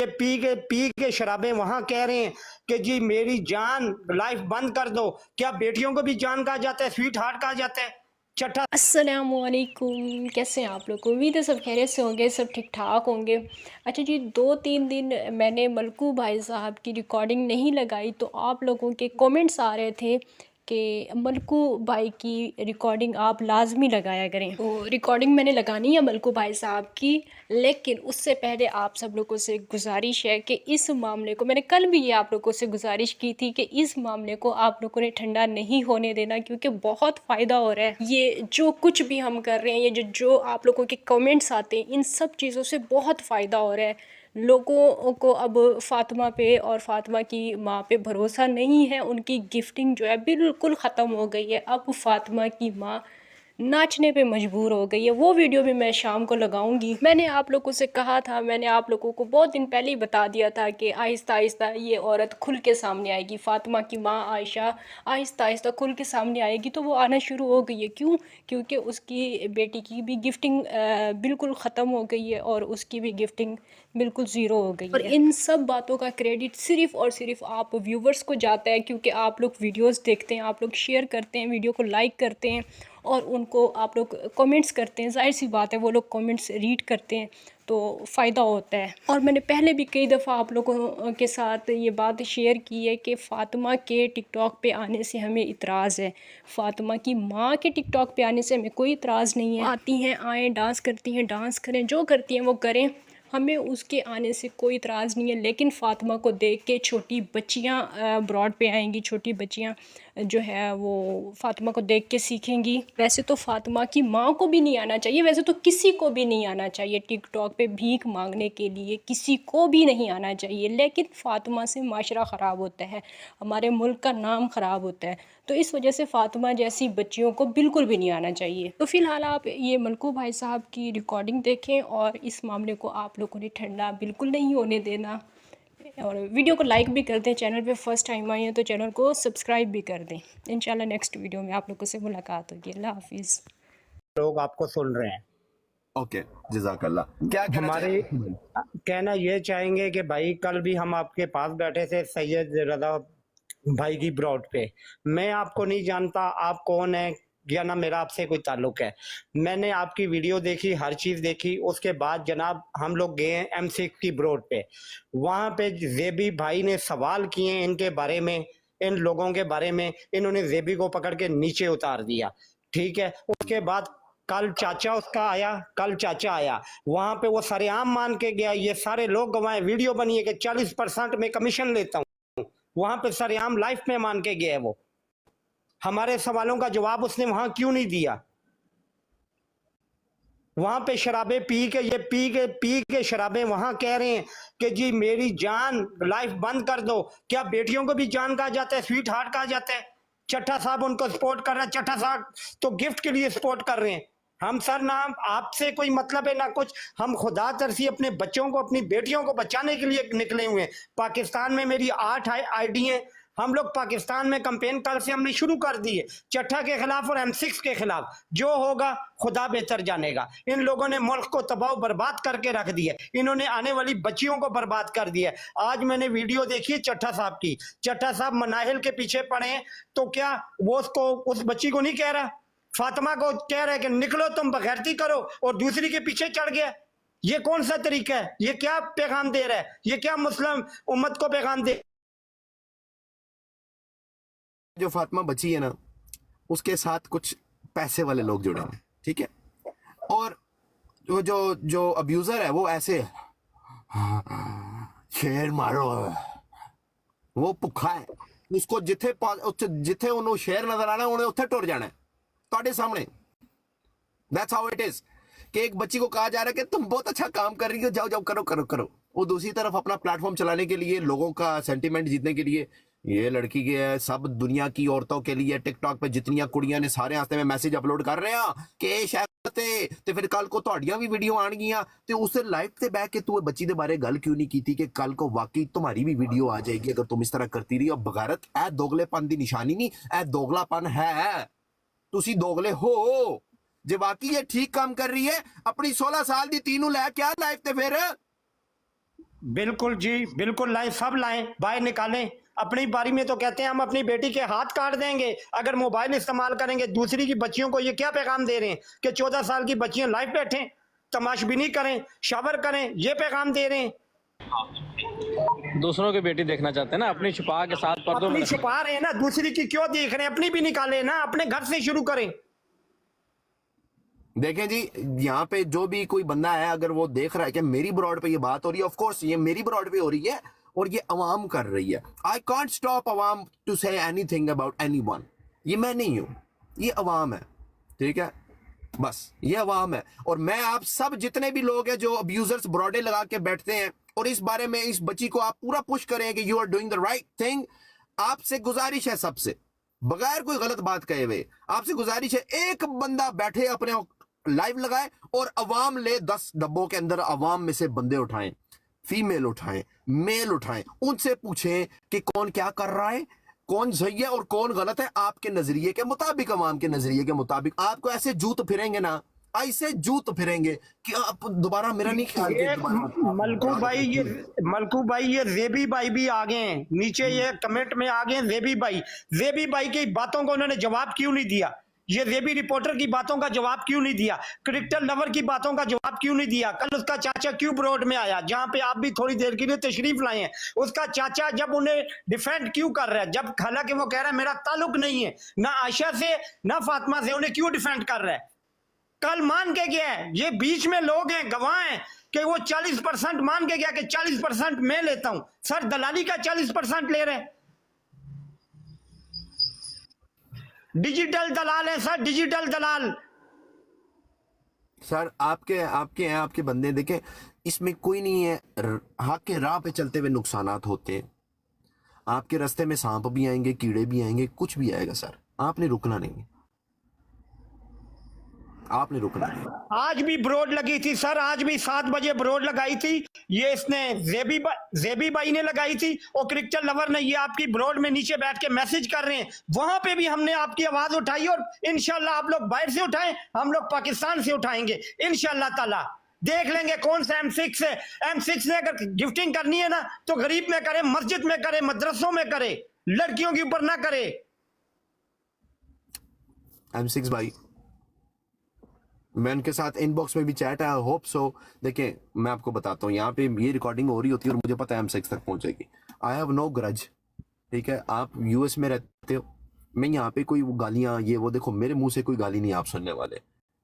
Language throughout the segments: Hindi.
पी के शराबें वहां कह रहे हैं कि जी मेरी जान लाइफ बंद कर दो। क्या बेटियों को भी जान कहा जाता है, स्वीट हार्ट कहा जाता है? छठा अस्सलामुअलैकुम, कैसे हैं आप लोग? उम्मीद है सब खैरियत से होंगे, सब ठीक ठाक होंगे। अच्छा जी, 2-3 दिन मैंने मलकू भाई साहब की रिकॉर्डिंग नहीं लगाई तो आप लोगों के कमेंट्स आ रहे थे कि मलकू भाई की रिकॉर्डिंग आप लाजमी लगाया करें। तो रिकॉर्डिंग मैंने लगानी है मलकू भाई साहब की, लेकिन उससे पहले आप सब लोगों से गुजारिश है कि इस मामले को, मैंने कल भी ये आप लोगों से गुजारिश की थी कि इस मामले को आप लोगों ने ठंडा नहीं होने देना, क्योंकि बहुत फ़ायदा हो रहा है। ये जो कुछ भी हम कर रहे हैं, ये जो आप लोगों के कमेंट्स आते हैं, इन सब चीज़ों से बहुत फ़ायदा हो रहा है। लोगों को अब फ़ातिमा पे और फ़ातिमा की माँ पे भरोसा नहीं है। उनकी गिफ्टिंग जो है बिल्कुल ख़त्म हो गई है। अब फ़ातिमा की माँ नाचने पे मजबूर हो गई है। वो वीडियो भी मैं शाम को लगाऊंगी। मैंने आप लोगों से कहा था, मैंने आप लोगों को बहुत दिन पहले ही बता दिया था कि आहिस्ता आहिस्ता ये औरत खुल के सामने आएगी। फ़ातिमा की माँ आयशा आहिस्ता आहिस्ता खुल के सामने आएगी, तो वो आना शुरू हो गई है। क्यों? क्योंकि उसकी बेटी की भी गिफ्टिंग बिल्कुल ख़त्म हो गई है और उसकी भी गिफ्टिंग बिल्कुल ज़ीरो हो गई है। और इन सब बातों का क्रेडिट सिर्फ़ और सिर्फ आप व्यूवर्स को जाता है, क्योंकि आप लोग वीडियोस देखते हैं, आप लोग शेयर करते हैं, वीडियो को लाइक करते हैं और उनको आप लोग कमेंट्स करते हैं। ज़ाहिर सी बात है, वो लोग कमेंट्स रीड करते हैं तो फ़ायदा होता है। और मैंने पहले भी कई दफ़ा आप लोगों के साथ ये बात शेयर की है कि फ़ातिमा के टिकटॉक पे आने से हमें इतराज़ है। फ़ातिमा की माँ के टिकटॉक पे आने से हमें कोई इतराज़ नहीं है। आती हैं, आएँ, डांस करती हैं, डांस करें, जो करती हैं वो करें, हमें उसके आने से कोई इतराज़ नहीं है। लेकिन फ़ातिमा को देख के छोटी बच्चियाँ ब्रॉड पे आएंगी, छोटी बच्चियाँ जो है वो फ़ातिमा को देख के सीखेंगी। वैसे तो फ़ातिमा की माँ को भी नहीं आना चाहिए, वैसे तो किसी को भी नहीं आना चाहिए टिकटॉक पे भीख मांगने के लिए, किसी को भी नहीं आना चाहिए। लेकिन फ़ातिमा से माशरा ख़राब होता है, हमारे मुल्क का नाम ख़राब होता है, तो इस वजह से फ़ातिमा जैसी बच्चियों को बिल्कुल भी नहीं आना चाहिए। तो फ़िलहाल आप ये मलकू भाई साहब की रिकॉर्डिंग देखें और इस मामले को आप लोगों ने ठंडा बिल्कुल नहीं होने देना। और वीडियो को लाइक भी कर दें। चैनल पे फर्स्ट टाइम आई हैं तो चैनल को सब्सक्राइब भी कर दें। इंशाल्लाह नेक्स्ट वीडियो में आप लोगों से मुलाकात होगी। अल्लाह हाफिज़। लोग आपको सुन रहे हैं। ओके, जज़ाकल्लाह। क्या कहना हमारे चाहेंगे? कहना ये चाहेंगे कि भाई कल भी हम आपके पास बैठे थे सैयद रजा भाई की ब्रॉड पे। मैं आपको नहीं जानता, आप कौन है या ना मेरा आपसे कोई ताल्लुक है। मैंने आपकी वीडियो देखी, हर चीज देखी। उसके बाद जनाब हम लोग गए हैं M6 की ब्रॉड पे। वहां पे जेबी भाई ने सवाल किए इनके बारे में, इन लोगों के बारे में। इन्होंने जेबी को पकड़ के नीचे उतार दिया, ठीक है। उसके बाद कल चाचा उसका आया, कल चाचा आया, वहां पे वो सरेआम मान के गया। ये सारे लोग गवाए, वीडियो बनी है कि 40% में कमीशन लेता हूँ। वहां पे सरेआम लाइफ में मान के गया है वो। हमारे सवालों का जवाब उसने वहां क्यों नहीं दिया? वहां पे शराबें पी के शराबें वहां कह रहे हैं कि जी मेरी जान लाइफ बंद कर दो। क्या बेटियों को भी जान कहा जाता है, स्वीट हार्ट कहा जाता है? चट्टा साहब उनको सपोर्ट कर रहे हैं। चट्टा साहब तो गिफ्ट के लिए सपोर्ट कर रहे हैं। हम सर ना आपसे कोई मतलब है ना कुछ। हम खुदा तरसी अपने बच्चों को, अपनी बेटियों को बचाने के लिए निकले हुए हैं। पाकिस्तान में मेरी 8 ID हैं। हम लोग पाकिस्तान में कंपेन कल से हमने शुरू कर दी है, चट्टा के खिलाफ और M6 के खिलाफ। जो होगा खुदा बेहतर जानेगा। इन लोगों ने मुल्क को तबाह बर्बाद करके रख दिया। इन्होंने आने वाली बच्चियों को बर्बाद कर दिया। आज मैंने वीडियो देखी है चट्टा साहब की। चट्टा साहब मनाहिल के पीछे पड़े हैं, तो क्या वो उसको, उस बच्ची को नहीं कह रहा, फातिमा को कह रहा है कि निकलो तुम बगैरती करो, और दूसरी के पीछे चढ़ गया? ये कौन सा तरीका है? ये क्या पैगाम दे रहा है? ये क्या मुस्लिम उम्मत को पैगाम दे? जो फातिमा बची है ना, उसके साथ कुछ पैसे वाले लोग जुड़े हैं, ठीक है। और जो जो जो अब्यूजर है वो ऐसे शेर मारो, वो भुखा है। उसको जिथे उन्होंने शेर नजर आना उन्हें उत्थे टुर जाना है ਤੁਹਾਡੇ सामने। दैट्स हाउ इट इज कि एक बच्ची को कहा जा रहा है कि तुम बहुत अच्छा काम कर रही हो, जाओ जाओ करो करो करो। वो दूसरी तरफ अपना प्लेटफॉर्म चलाने के लिए, लोगों का सेंटीमेंट जीतने के लिए, ये लड़की के है, सब दुनिया की औरतों के लिए टिकटॉक पे जितनियां कुड़ियां ने सारे हफ्ते में मैसेज अपलोड कर रहे हैं कि शायद ते फिर कल को ਤੁਹਾਡੀਆਂ भी वीडियो आनगियां ते उस लाइव ते बैठ के तू बच्ची दे बारे गल क्यों नहीं की थी कि कल को वाकई तुम्हारी भी वीडियो आ जाएगी अगर तुम इस तरह करती रही। और बगैरत ए दोगलेपन की निशानी नहीं, ए दोगलापन है। तुसी दोगले हो। जे वाकई ये ठीक काम कर रही है, अपनी 16 साल की तीनों लै क्या लाइफ ते फिर बिल्कुल जी, बिल्कुल लाएं, सब लाएं, बाहर निकालें। अपनी बारी में तो कहते हैं हम अपनी बेटी के हाथ काट देंगे अगर मोबाइल इस्तेमाल करेंगे। दूसरी की बच्चियों को ये क्या पैगाम दे रहे हैं कि 14 साल की बच्चियां लाइव बैठें, तमाशबीनी करें, शावर करें, ये पैगाम दे रहे हैं। दूसरों की बेटी देखना चाहते हैं ना, अपनी छुपा के साथ पर्दों में अपनी रखें। छुपा रहे हैं ना, दूसरी की क्यों देख रहे हैं? अपनी भी निकालें ना, अपने घर से शुरू करें। देखें जी, यहाँ पे जो भी कोई बंदा है अगर वो देख रहा है कि मेरी ब्रॉड पे ये बात हो रही है, ऑफ कोर्स ये मेरी ब्रॉड पे हो रही है और ये अवाम कर रही है। आई कांट स्टॉप अवाम to say anything about anyone. ये मैं नहीं हूं, ये अवाम है, ठीक है, बस ये अवाम है। और मैं आप सब जितने भी लोग हैं जो अब्यूजर्स ब्रॉडे लगा के बैठते हैं और इस बारे में इस बच्ची को आप पूरा पुश करें कि you are doing the right thing, आपसे गुजारिश है सबसे, बगैर कोई गलत बात कहे हुए आपसे गुजारिश है, एक बंदा बैठे अपने लाइव लगाए और अवाम ले 10 डब्बों के अंदर अवाम में से बंदे उठाएं, फीमेल उठाएं, मेल उठाएं, उनसे पूछें कि कौन क्या कर रहा है, कौन सही है और कौन गलत है आपके नजरिए के मुताबिक, अवाम के नजरिए के मुताबिक। आपको ऐसे जूत फिरेंगे ना, ऐसे जूत फिरेंगे कि आप दोबारा मेरा नहीं ख्याल ये मलकू भाई ये जेबी भाई भी आ गए हैं नीचे, ये कमेंट में आ गए हैं जेबी भाई की बातों को उन्होंने जवाब क्यों नहीं दिया? ये जेबी रिपोर्टर की बातों का जवाब क्यों नहीं दिया? क्रिकेटर लवर की बातों का जवाब क्यों नहीं दिया? कल उसका चाचा क्यों ब्रॉड में आया, जहां पे आप भी थोड़ी देर के लिए तशरीफ लाए हैं? उसका चाचा जब उन्हें डिफेंड क्यों कर रहा है, जब हालांकि वो कह रहा है मेरा ताल्लुक नहीं है ना आयशा से ना फातिमा से, उन्हें क्यों डिफेंड कर रहा है? कल मान के गया है, ये बीच में लोग हैं, गवाह हैं कि वो 40% मान के गया कि 40% मैं लेता हूं। सर दलाली का 40% ले रहे हैं, डिजिटल दलाल है सर, डिजिटल दलाल। सर आपके आपके हैं, आपके बंदे देखें, इसमें कोई नहीं है, हक के राह पे चलते हुए नुकसानात होते हैं। आपके रास्ते में सांप भी आएंगे, कीड़े भी आएंगे, कुछ भी आएगा सर, आपने रुकना नहीं, आपने रुकना नहीं। आज भी ब्रोड लगी थी सर, आज भी 7 बजे ब्रोड लगाई थी, ये इसने जेबी भाई ने लगाई थी और क्रिकेटर लवर ने, ये आपकी ब्रोड में नीचे बैठ के मैसेज कर रहे हैं। वहां पे भी हमने आपकी आवाज उठाई और इंशाल्लाह आप लोग बाहर से उठाएं, हम लोग पाकिस्तान से उठाएंगे इंशाल्लाह ताला। देख लेंगे कौन सा M6 है। M6 ने अगर गिफ्टिंग करनी है ना तो गरीब में करे, मस्जिद में करे, मदरसों में करे, लड़कियों के ऊपर ना करे। M6 भाई, मैं उनके साथ इनबॉक्स में भी चैट है, होप सो। देखिए मैं आपको बताता हूँ, यहाँ पे ये रिकॉर्डिंग हो रही होती है और मुझे पता है M6 तक पहुंचेगी। आई हैव नो ग्रज, ठीक है, आप यूएस में रहते हो, मैं यहाँ पे कोई गालियां ये वो, देखो मेरे मुंह से कोई गाली नहीं आप सुनने वाले,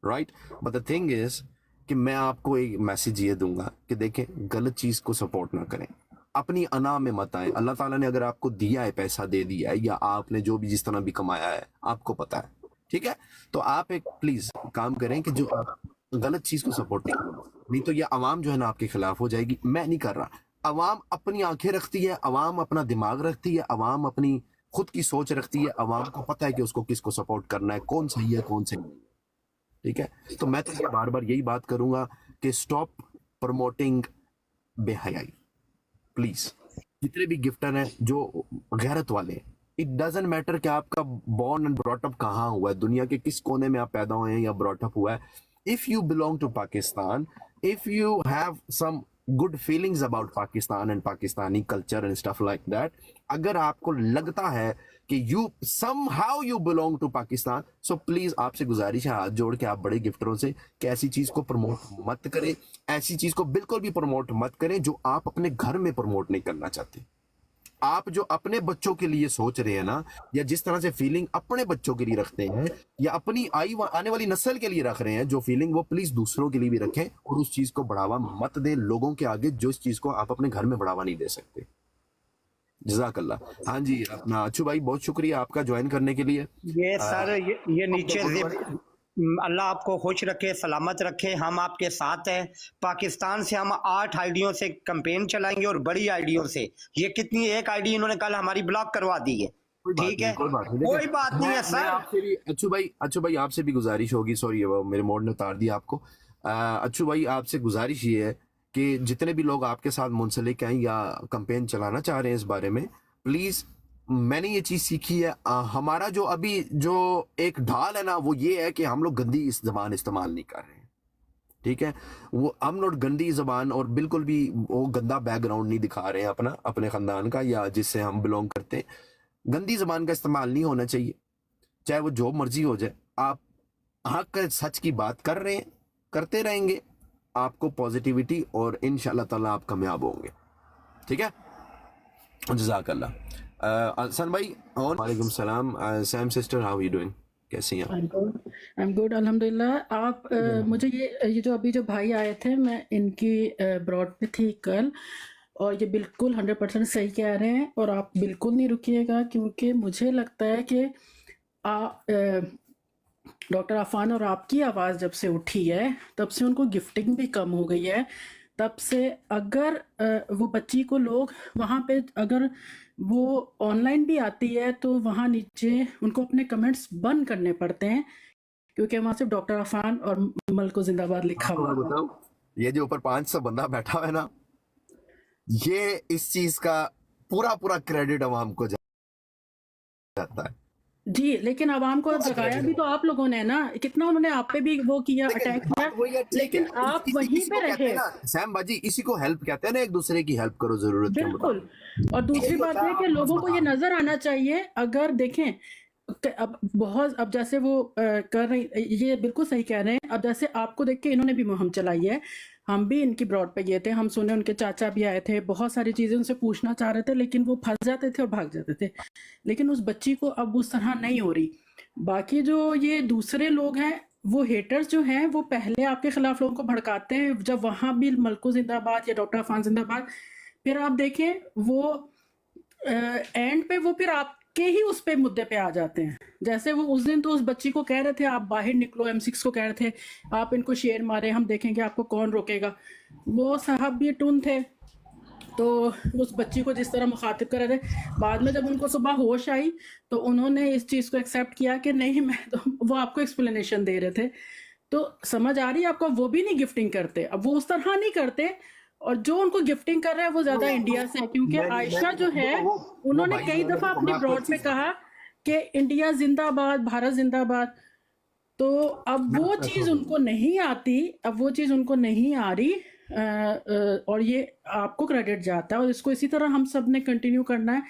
right. But the thing is कि मैं आपको एक मैसेज ये दूंगा कि देखें गलत चीज को सपोर्ट ना करें, अपनी अना में मत आए। अल्लाह ताला ने अगर आपको दिया है, पैसा दे दिया है, या आपने जो भी जिस तरह भी कमाया है आपको पता है, ठीक है, तो आप एक प्लीज काम करें कि जो आप गलत चीज को सपोर्ट नहीं करें, नहीं तो ये अवाम जो है ना आपके खिलाफ हो जाएगी। मैं नहीं कर रहा, अवाम अपनी आंखें रखती है, अवाम अपना दिमाग रखती है, अवाम अपनी खुद की सोच रखती है, अवाम को पता है कि उसको किसको सपोर्ट करना है, कौन सही है कौन सही नहीं, ठीक है। तो मैं तो ये बार बार यही बात करूंगा कि स्टॉप प्रमोटिंग बेहयाई, प्लीज। जितने भी गिफ्टर हैं जो गैरत वाले हैं, इट डजेंट मैटर कि आपका बॉर्न एंड ब्रॉट अप कहाँ हुआ है, दुनिया के किस कोने में आप पैदा हुए हैं या ब्रॉट अप हुआ है। If you belong to Pakistan, if you have some good feelings about Pakistan and Pakistani culture and stuff like that, अगर आपको लगता है कि you somehow you belong to Pakistan, so please आपसे गुजारिश है हाथ जोड़ के आप बड़े गिफ्टरों से कि ऐसी चीज को प्रमोट मत करें, ऐसी चीज को बिल्कुल भी प्रमोट मत करें जो आप अपने घर में प्रमोट नहीं करना चाहते। आप जो अपने बच्चों के लिए सोच रहे हैं ना, या जिस तरह से फीलिंग अपने बच्चों के लिए रखते हैं या अपनी आने वाली नस्ल के लिए रख रहे हैं जो फीलिंग, वो प्लीज दूसरों के लिए भी रखें और उस चीज को बढ़ावा मत दें लोगों के आगे जो इस चीज को आप अपने घर में बढ़ावा नहीं दे सकते। जज़ाकल्लाह। हाँ जी, अपना अच्छू भाई बहुत शुक्रिया आपका ज्वाइन करने के लिए। ये सर ये नीचे अल्लाह आपको खुश रखे, सलामत रखे, हम आपके साथ हैं। पाकिस्तान से हम 8 आईडियों से कैंपेन चलाएंगे और बड़ी आईडियों से। ये कितनी, एक आईडी इन्होंने कल हमारी ब्लॉक करवा दी है, ठीक है, कोई बात नहीं है सर। आपसे भी अच्छू भाई आपसे भी गुजारिश होगी, सॉरी वो मेरे मोड ने उतार दिया आपको। अच्छू भाई आपसे गुजारिश ये है कि जितने भी लोग आपके साथ मुंसलिक हैं या कैंपेन चलाना चाह रहे हैं इस बारे में, प्लीज, मैंने ये चीज सीखी है, हमारा जो अभी जो एक ढाल है ना वो ये है कि हम लोग गंदी इस जबान इस्तेमाल नहीं कर रहे हैं, ठीक है, वो हम नॉट गंदी जबान और बिल्कुल भी वो गंदा बैकग्राउंड नहीं दिखा रहे हैं अपना, अपने खानदान का या जिससे हम बिलोंग करते हैं। गंदी जबान का इस्तेमाल नहीं होना चाहिए, चाहे वो जो मर्जी हो जाए। आप हक सच की बात कर रहे हैं, करते रहेंगे, आपको पॉजिटिविटी और इंशाल्लाह ताला आप कामयाब होंगे। ठीक है, जज़ाकल्लाह। हसन भाई और वालेकुम सलाम। Sam sister, how you doing, कैसी हैं आप? आई एम गुड अल्हम्दुलिल्लाह। आप मुझे ये जो अभी जो भाई आए थे, मैं इनकी ब्रॉड पे थी कल, और ये बिल्कुल 100% सही कह रहे हैं, और आप बिल्कुल नहीं रुकिएगा, क्योंकि मुझे लगता है कि डॉक्टर अफान और आपकी आवाज़ जब से उठी है तब से उनको गिफ्टिंग भी कम हो गई है। तब से अगर वो बच्ची को लोग वहाँ पे, अगर वो ऑनलाइन भी आती है तो वहाँ नीचे उनको अपने कमेंट्स बंद करने पड़ते हैं, क्योंकि वहाँ सिर्फ डॉक्टर अफान और मलको जिंदाबाद लिखा हुआ है। बताओ, ये जो ऊपर 500 बंदा बैठा हुआ है ना, ये इस चीज का पूरा पूरा क्रेडिट अवाम को जाता है जी, लेकिन आवाम को जगाया भी तो आप लोगों ने ना, कितना उन्होंने आप पे भी वो किया, अटैक किया, लेकिन आप वहीं पे रहे। सैम बाजी, इसी को हेल्प कहते हैं ना, एक दूसरे की हेल्प करो जरूरत के बिल्कुल। और दूसरी बात है कि लोगों को ये नजर आना चाहिए, अगर देखें अब बहुत, अब जैसे वो कर रही, ये बिल्कुल सही कह रहे हैं। अब जैसे आपको देख के इन्होंने भी मुहिम चलाई है, हम भी इनकी ब्रॉड पे गए थे, हम सुने, उनके चाचा भी आए थे, बहुत सारी चीजें उनसे पूछना चाह रहे थे, लेकिन वो फंस जाते थे और भाग जाते थे। लेकिन उस बच्ची को अब उस तरह नहीं हो रही। बाकी जो ये दूसरे लोग हैं, वो हेटर्स जो हैं, वो पहले आपके खिलाफ लोगों को भड़काते हैं, जब वहां भी मलको जिंदाबाद या डॉक्टर अफान जिंदाबाद, फिर आप देखें वो एंड पे वो फिर आपके ही उस पे मुद्दे पे आ जाते हैं। जैसे वो उस दिन तो उस बच्ची को कह रहे थे आप बाहर निकलो, M6 को कह रहे थे आप इनको शेर मारे, हम देखेंगे आपको कौन रोकेगा। वो साहब भी टून थे, तो उस बच्ची को जिस तरह मुखातिब कर रहे थे, बाद में जब उनको सुबह होश आई तो उन्होंने इस चीज़ को एक्सेप्ट किया कि नहीं, मैं तो, वो आपको एक्सप्लेनेशन दे रहे थे। तो समझ आ रही है आपको, वो भी नहीं गिफ्टिंग करते, अब वो उस तरह नहीं करते, और जो उनको गिफ्टिंग कर रहे हैं वो ज्यादा इंडिया से है, क्योंकि आयशा जो है उन्होंने कई दफा अपनी ब्रॉड पे कहा कि इंडिया जिंदाबाद, भारत जिंदाबाद। तो अब वो चीज उनको नहीं आती, अब वो चीज उनको नहीं आ रही, और ये आपको क्रेडिट जाता है, और इसको इसी तरह हम सब ने कंटिन्यू करना है।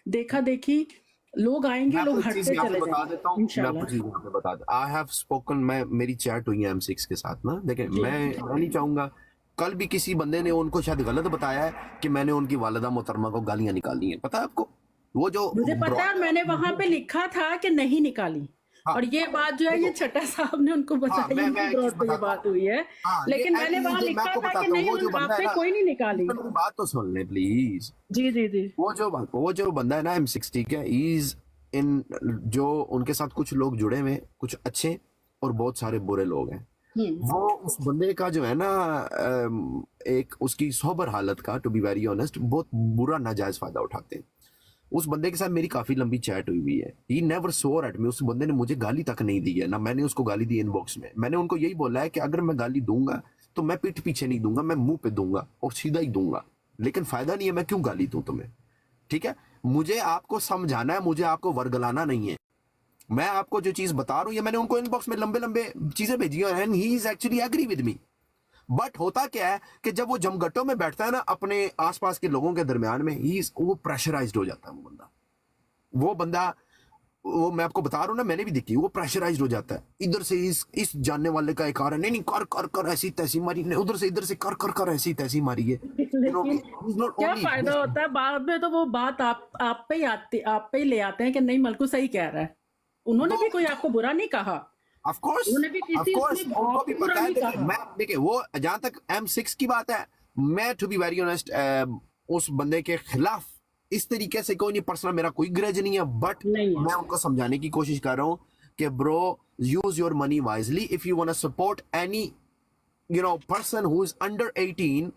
देखा देखी लोग आएंगे, लोग हटते चले जाएंगे इंशाल्लाह। आई हैव स्पोकन, मैं, मेरी चैट हुई है M6 के साथ ना, देखिए मैं नहीं चाहूंगा, कल भी किसी बंदे ने उनको शायद गलत बताया है कि मैंने उनकी वालिदा मोहतरमा को गालियां निकाली हैं, पता है आपको? वो जो मुझे पता है, मैंने वहां पे लिखा था कि नहीं निकाली। हाँ, और ये बात जो है, ये छठा साहब ने उनको बताई, ब्रॉड पे ये बात हुई है। लेकिन मैंने वहां लिखा था कि नहीं, आपने कोई नहीं निकाली। बात तो सुन ले प्लीज। जी जी जी। वो जो बंदा है ना M60 का, इज इन, जो उनके साथ कुछ लोग जुड़े हुए, कुछ अच्छे और बहुत सारे बुरे लोग हैं। वो उस बंदे का जो है ना, एक उसकी सोबर हालत का, टू बी वेरी ऑनेस्ट, बहुत बुरा नाजायज फायदा उठाते हैं। उस बंदे के साथ मेरी काफी लंबी चैट हुई है। ही नेवर सोर एट मी, उस बंदे ने मुझे गाली तक नहीं दी है, ना मैंने उसको गाली दी इनबॉक्स में। मैंने उनको यही बोला है कि अगर मैं गाली दूंगा तो मैं पीठ पीछे नहीं दूंगा, मैं मुंह पे दूंगा और सीधा ही दूंगा, लेकिन फायदा नहीं है, मैं क्यों गाली दूं तुम्हें? ठीक है, मुझे आपको समझाना है, मुझे आपको वर्गलाना नहीं है। मैं आपको जो चीज बता रहा हूं, ये मैंने उनको इनबॉक्स में लंबे लंबे चीजें भेजी हैं, and he is actually agree with me. But होता क्या है कि जब वो जमघटों में बैठता है ना अपने आसपास के लोगों के दरमियान में, वो प्रेशराइज्ड हो जाता है। वो बंदा, वो मैं आपको बता रहा हूं ना, मैंने भी देखी, वो प्रेशराइज्ड हो जाता है। इधर से इस जानने वाले का एक आ रहा है, नहीं कर कर कर ऐसी तैसी मारी, उधर से इधर से कर कर कर ऐसी तैसी मारी है। क्या फायदा होता है बाद में? तो वो बात आप पे ही ले आते हैं कि नहीं, मलकू सही कह रहा है। उन्होंने भी कोई आपको बुरा नहीं कहा। Of course, देखिए वो जहां तक M6 की बात है, मैं टू बी वेरी ऑनेस्ट उस बंदे के खिलाफ इस तरीके से कोई नहीं, पर्सनल मेरा कोई ग्रज नहीं है, बट मैं उनको समझाने की कोशिश कर रहा हूँ कि bro, use your money wisely. If you want to support any person who is under 18,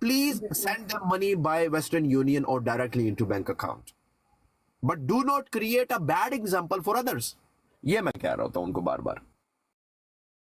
please send them money by Western Union or directly into bank account, but do not create a bad example for others. ये मैं कह रहा होता हूँ उनको बार बार।